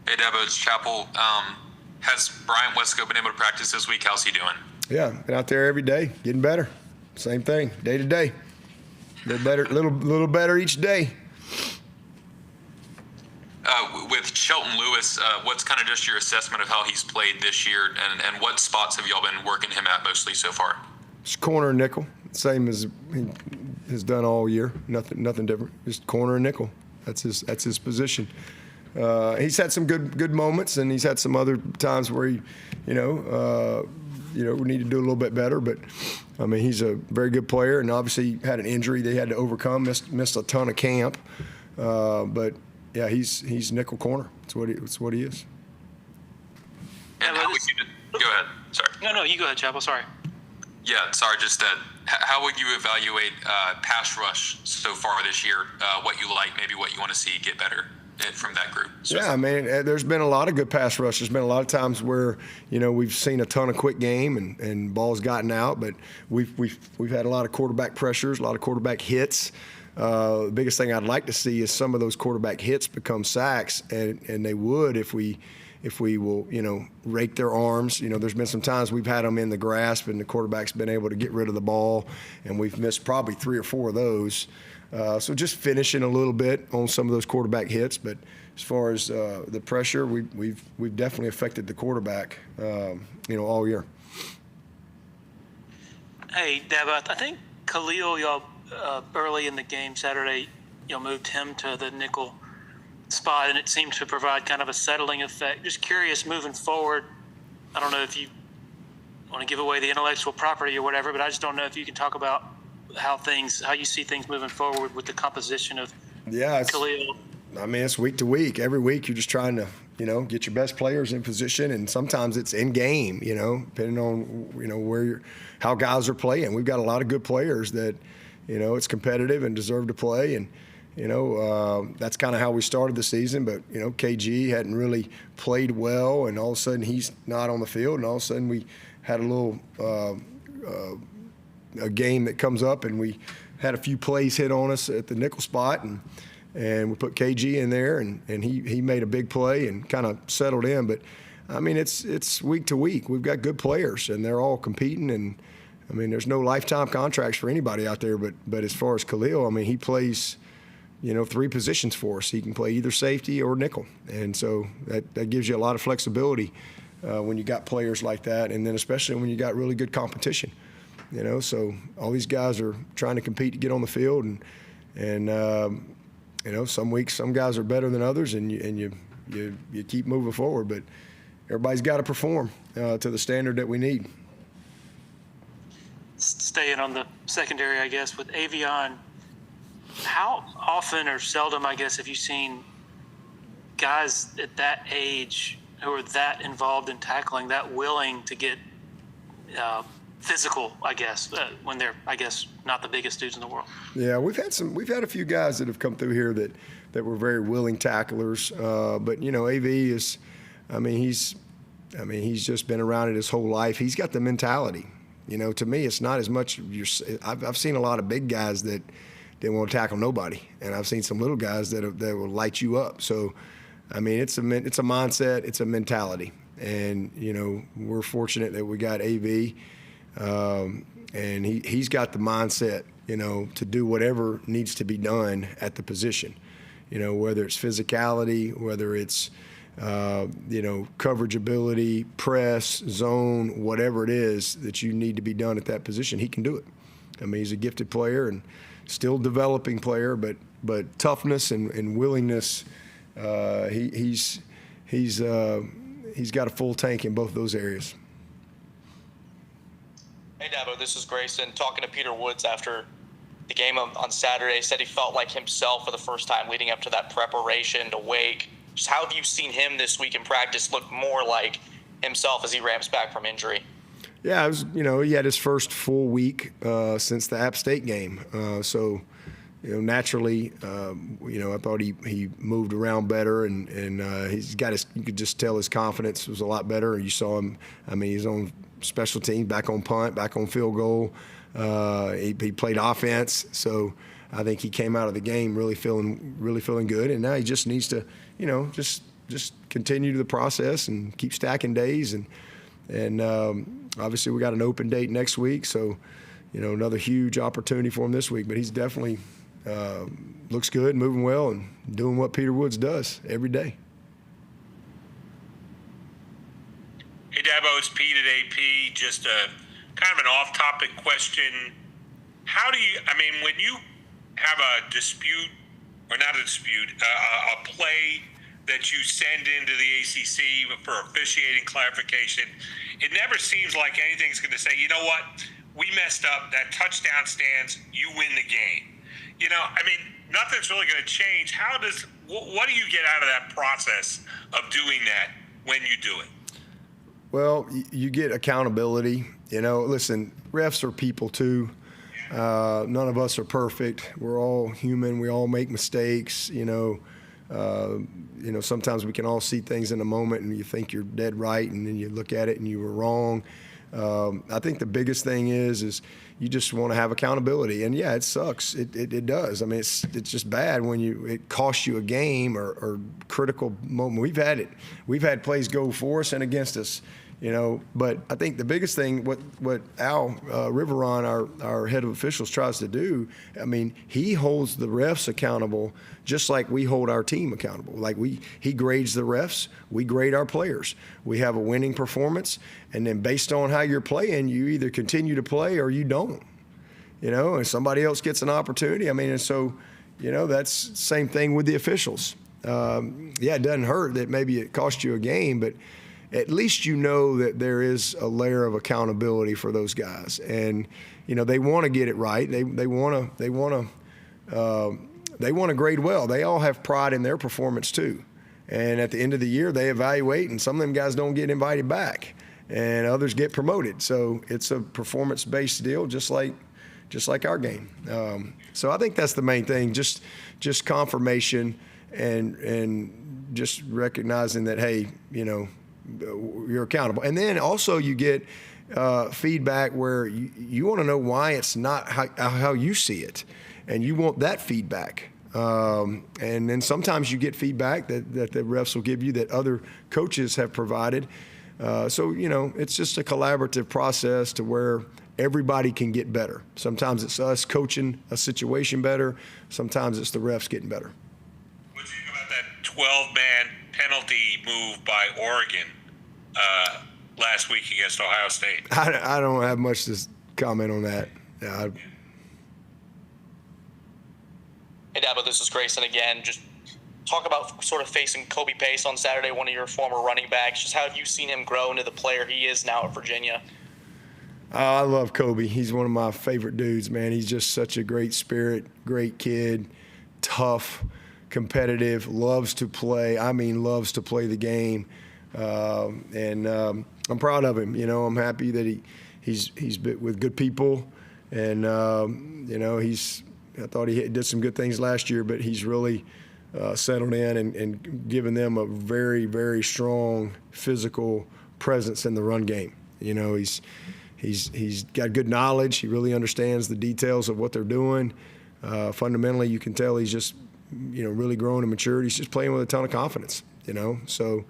Hey, Dabo, it's Chapel. Has Bryant Wesco been able to practice this week? How's he doing? Yeah, been out there every day, getting better. Same thing, day to day. Little better each day. With Shelton Lewis, what's kind of just your assessment of how he's played this year, and what spots have y'all been working him at mostly so far? It's corner and nickel, same as he has done all year. Nothing different. Just corner and nickel. That's his position. He's had some good moments, and he's had some other times where he, we need to do a little bit better. But I mean, he's a very good player, and obviously had an injury they had to overcome. Missed a ton of camp, but yeah, he's nickel corner. That's what he is. And how would you go ahead? Sorry. No, you go ahead, Chapel. Sorry. Yeah, sorry. Just how would you evaluate pass rush so far this year? What you like, maybe what you want to see get better from that group? Yeah, I mean, there's been a lot of good pass rush. There's been a lot of times where we've seen a ton of quick game and balls gotten out, but we've had a lot of quarterback pressures, a lot of quarterback hits. The biggest thing I'd like to see is some of those quarterback hits become sacks, and they would if we will, rake their arms. There's been some times we've had them in the grasp, and the quarterback's been able to get rid of the ball, and we've missed probably 3 or 4 of those. So just finishing a little bit on some of those quarterback hits, but as far as the pressure, we've definitely affected the quarterback, all year. Hey, Dabo, I think Khil, y'all early in the game Saturday, moved him to the nickel spot, and it seemed to provide kind of a settling effect. Just curious, moving forward, I don't know if you want to give away the intellectual property or whatever, but I just don't know if you can talk about how you see things moving forward with the composition of Khil. I mean, it's week to week. Every week you're just trying to, get your best players in position, and sometimes it's in game, depending on, how guys are playing. We've got a lot of good players that, it's competitive and deserve to play, and that's kind of how we started the season. But KG hadn't really played well, and all of a sudden he's not on the field, and all of a sudden we had a little a game that comes up, and we had a few plays hit on us at the nickel spot, and we put KG in there, and he made a big play and kind of settled in. But I mean, it's week to week. We've got good players, and they're all competing, and I mean, there's no lifetime contracts for anybody out there. But as far as Khil, I mean, he plays 3 positions for us. He can play either safety or nickel, and so that gives you a lot of flexibility when you got players like that, and then especially when you got really good competition. So all these guys are trying to compete to get on the field, and some weeks some guys are better than others, and you keep moving forward. But everybody's got to perform to the standard that we need. Staying on the secondary, I guess, with Avion, how often or seldom, I guess, have you seen guys at that age who are that involved in tackling, that willing to get physical, I guess, when they're, I guess, not the biggest dudes in the world? Yeah, we've had a few guys that have come through here that were very willing tacklers. But AV is, he's just been around it his whole life. He's got the mentality. To me, it's not as much. I've seen a lot of big guys that didn't want to tackle nobody, and I've seen some little guys that will light you up. So, I mean, it's a mindset, it's a mentality, and we're fortunate that we got AV, and he's got the mindset, to do whatever needs to be done at the position, whether it's physicality, whether it's coverage ability, press, zone, whatever it is that you need to be done at that position, he can do it. I mean, he's a gifted player and still developing player, but toughness and willingness, he's got a full tank in both those areas. Hey, Dabo, this is Grayson. Talking to Peter Woods after the game on Saturday, said he felt like himself for the first time leading up to that preparation to Wake. Just how have you seen him this week in practice look more like himself as he ramps back from injury? Yeah, it was, he had his first full week since the App State game. So, naturally, I thought he moved around better, and you could just tell his confidence was a lot better. You saw him, he's on special teams, back on punt, back on field goal. He played offense. So I think he came out of the game really feeling good, and now he just needs to, just just continue the process and keep stacking days. And obviously we got an open date next week, so another huge opportunity for him this week. But he's definitely looks good, moving well, and doing what Peter Woods does every day. Hey, Dabo, it's Pete at AP. Just a kind of an off-topic question. How do you, when you have a dispute, or not a dispute, a play that you send into the ACC for officiating clarification, it never seems like anything's going to say, you know what, we messed up, that touchdown stands, you win the game. Nothing's really going to change. What do you get out of that process of doing that when you do it? Well, you get accountability. Listen, refs are people too. None of us are perfect. We're all human. We all make mistakes. Sometimes we can all see things in a moment and you think you're dead right, and then you look at it and you were wrong. I think the biggest thing is you just want to have accountability. And yeah, it sucks. It does. It's just bad when it costs you a game or critical moment. We've had plays go for us and against us. But I think the biggest thing, what Al Riveron, our head of officials, tries to do, he holds the refs accountable just like we hold our team accountable. Like he grades the refs, we grade our players. We have a winning performance, and then based on how you're playing, you either continue to play or you don't. And somebody else gets an opportunity. And so, that's the same thing with the officials. It doesn't hurt that maybe it cost you a game, but at least that there is a layer of accountability for those guys, and they want to get it right. They want to grade well. They all have pride in their performance too, and at the end of the year they evaluate, and some of them guys don't get invited back, and others get promoted. So it's a performance-based deal, just like our game. So I think that's the main thing, just confirmation and just recognizing that, hey, you're accountable. And then also you get feedback where you want to know why it's not how you see it, and you want that feedback. And then sometimes you get feedback that the refs will give you that other coaches have provided. So it's just a collaborative process to where everybody can get better. Sometimes it's us coaching a situation better. Sometimes it's the refs getting better. What do you think about that 12-man penalty move by Oregon last week against Ohio State? I don't have much to comment on that. Hey, Dabo, this is Grayson again. Just talk about sort of facing Kobe Pace on Saturday, one of your former running backs. Just how have you seen him grow into the player he is now at Virginia? I love Kobe. He's one of my favorite dudes, man. He's just such a great spirit, great kid, tough, competitive, loves to play. Loves to play the game. And I'm proud of him. I'm happy that he's been with good people, and I thought he did some good things last year, but he's really settled in and given them a very, very strong physical presence in the run game. He's got good knowledge. He really understands the details of what they're doing. Fundamentally, you can tell he's just really growing in maturity. He's just playing with a ton of confidence. So.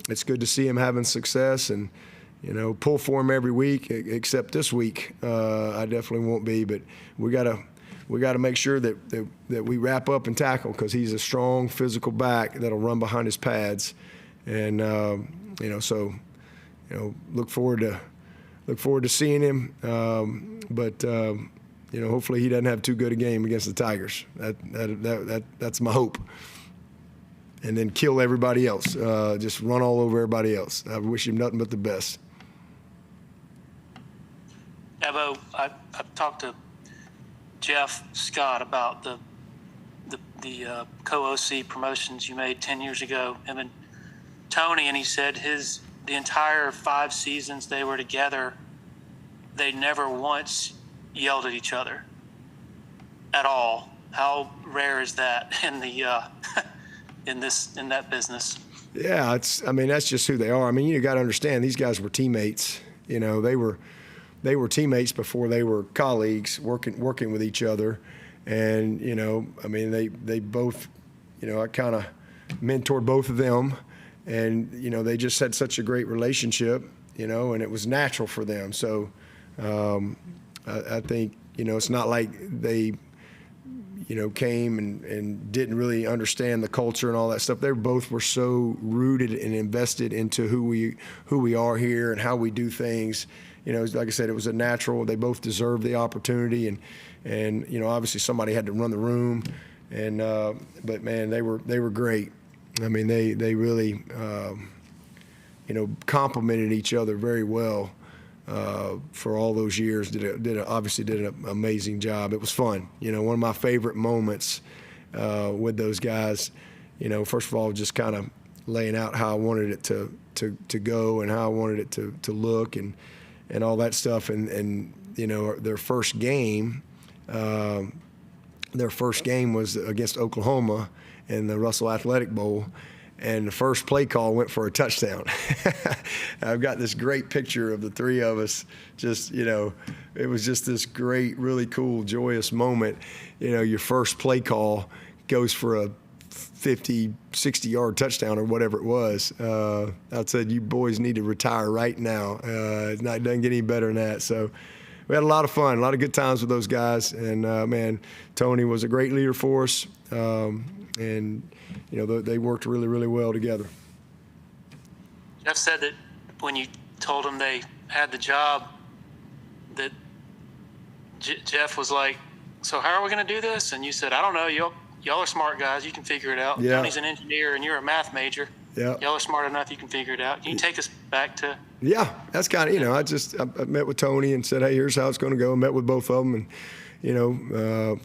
It's good to see him having success, and pull for him every week. Except this week, I definitely won't be. But we gotta make sure that we wrap up and tackle, because he's a strong physical back that'll run behind his pads, and look forward to seeing him. But hopefully he doesn't have too good a game against the Tigers. That's my hope. And then kill everybody else. Just run all over everybody else. I wish him nothing but the best. Dabo, I've talked to Jeff Scott about the co-OC promotions you made 10 years ago, him and Tony, and he said the entire 5 seasons they were together, they never once yelled at each other at all. How rare is that in the in that business? Yeah, that's just who they are. You got to understand, these guys were teammates. They were teammates before they were colleagues, working with each other. And they both, I kind of mentored both of them, and they just had such a great relationship, and it was natural for them. So I think it's not like they came and didn't really understand the culture and all that stuff. They both were so rooted and invested into who we are here and how we do things. Like I said, it was a natural. They both deserved the opportunity, and obviously somebody had to run the room, and but man, they were great. I mean, they really complemented each other very well. For all those years, obviously did an amazing job. It was fun. One of my favorite moments with those guys. First of all, just kind of laying out how I wanted it to go and how I wanted it to look and all that stuff. And their first game was against Oklahoma in the Russell Athletic Bowl. And the first play call went for a touchdown. I've got this great picture of the three of us. Just, it was just this great, really cool, joyous moment. Your first play call goes for a 50, 60-yard touchdown or whatever it was. I said, you boys need to retire right now. It doesn't get any better than that. So we had a lot of fun, a lot of good times with those guys. And, man, Tony was a great leader for us. And they worked really, really well together. Jeff said that when you told him they had the job, that Jeff was like, so how are we going to do this? And you said, I don't know. Y'all are smart guys. You can figure it out. Yeah. Tony's an engineer, and you're a math major. Yeah. Y'all are smart enough. You can figure it out. Can you take us back to? Yeah, that's kind of, I met with Tony and said, hey, here's how it's going to go. I met with both of them, and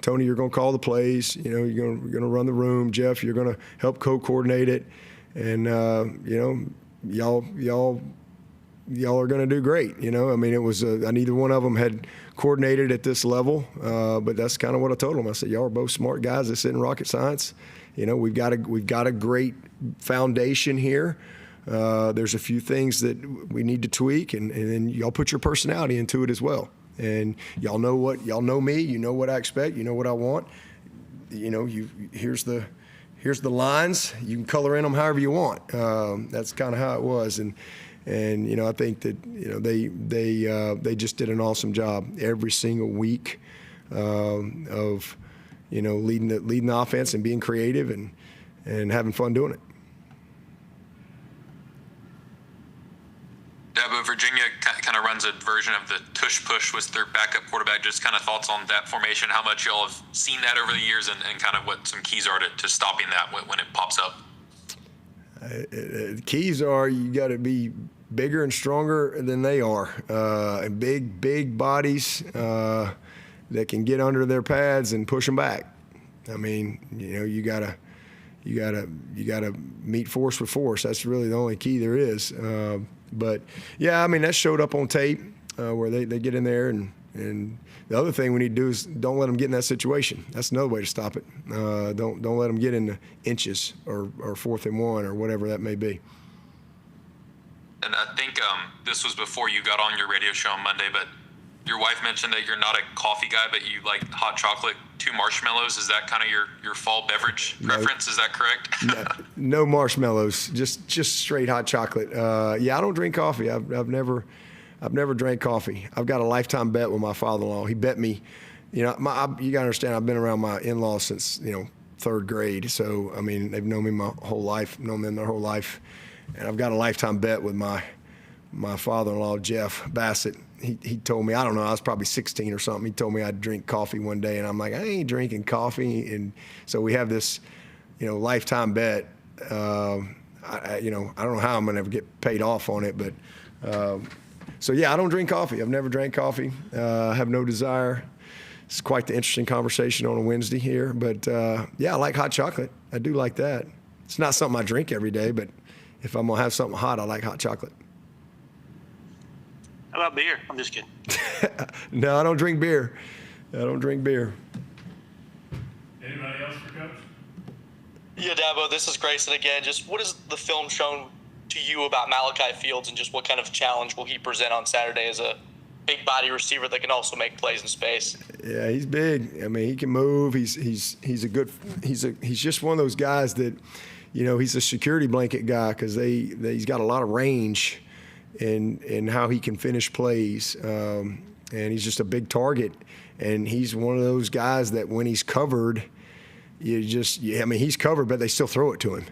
Tony, you're going to call the plays. You're going to run the room. Jeff, you're going to help co-coordinate it, and y'all are going to do great. I mean, it was neither one of them had coordinated at this level, but that's kind of what I told them. I said, y'all are both smart guys that sit in rocket science. We've got a great foundation here. There's a few things that we need to tweak, and then y'all put your personality into it as well. And y'all know me. You know what I expect. You know what I want. Here's the lines. You can color in them however you want. That's kind of how it was. And I think that they just did an awesome job every single week of leading the offense and being creative and having fun doing it. Dabo, Virginia kind of runs a version of the tush push with their backup quarterback. Just kind of thoughts on that formation, how much y'all have seen that over the years, and kind of what some keys are to stopping that when it pops up. The keys are you got to be bigger and stronger than they are, and big bodies that can get under their pads and push them back. I mean, you gotta meet force with force. That's really the only key there is. But yeah, I mean, that showed up on tape where they get in there, and the other thing we need to do is don't let them get in that situation. That's another way to stop it. Don't let them get into inches or 4th and 1 or whatever that may be. And I think this was before you got on your radio show on Monday, but your wife mentioned that you're not a coffee guy, but you like hot chocolate, 2 marshmallows. Is that kind of your fall beverage preference? Is that correct? No marshmallows, just straight hot chocolate. Yeah, I don't drink coffee. I've never drank coffee. I've got a lifetime bet with my father-in-law. He bet me, you gotta understand, I've been around my in-laws since 3rd grade. So I mean, they've known me my whole life, known them their whole life, and I've got a lifetime bet with my father-in-law, Jeff Bassett. He told me, I don't know, I was probably 16 or something. He told me I'd drink coffee one day, and I'm like, I ain't drinking coffee. And so we have this, lifetime bet. I don't know how I'm gonna ever get paid off on it, but so yeah, I don't drink coffee. I've never drank coffee. I have no desire. It's quite the interesting conversation on a Wednesday here, but yeah, I like hot chocolate. I do like that. It's not something I drink every day, but if I'm gonna have something hot, I like hot chocolate. How about beer? I'm just kidding. No, I don't drink beer. Anybody else for Coach? Yeah, Dabo, this is Grayson again. Just what has the film shown to you about Malachi Fields, and just what kind of challenge will he present on Saturday as a big body receiver that can also make plays in space? Yeah, he's big. I mean, he can move. He's just one of those guys that, he's a security blanket guy because he's got a lot of range in how he can finish plays, and he's just a big target. And he's one of those guys that when he's covered, he's covered, but they still throw it to him,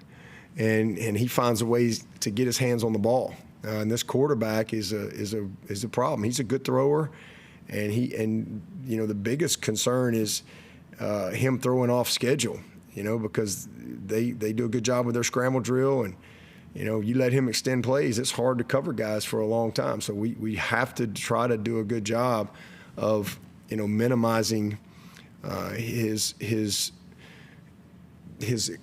and he finds a ways to get his hands on the ball. And this quarterback is a problem. He's a good thrower, and the biggest concern is him throwing off schedule. Because they do a good job with their scramble drill, and you let him extend plays, it's hard to cover guys for a long time. So we have to try to do a good job of minimizing his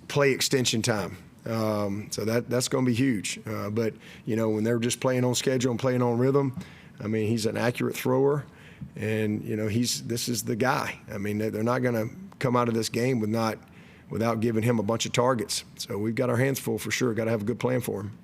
play extension time. So that's going to be huge. But when they're just playing on schedule and playing on rhythm, he's an accurate thrower, and this is the guy. They're not going to come out of this game without giving him a bunch of targets. So we've got our hands full for sure. Got to have a good plan for him.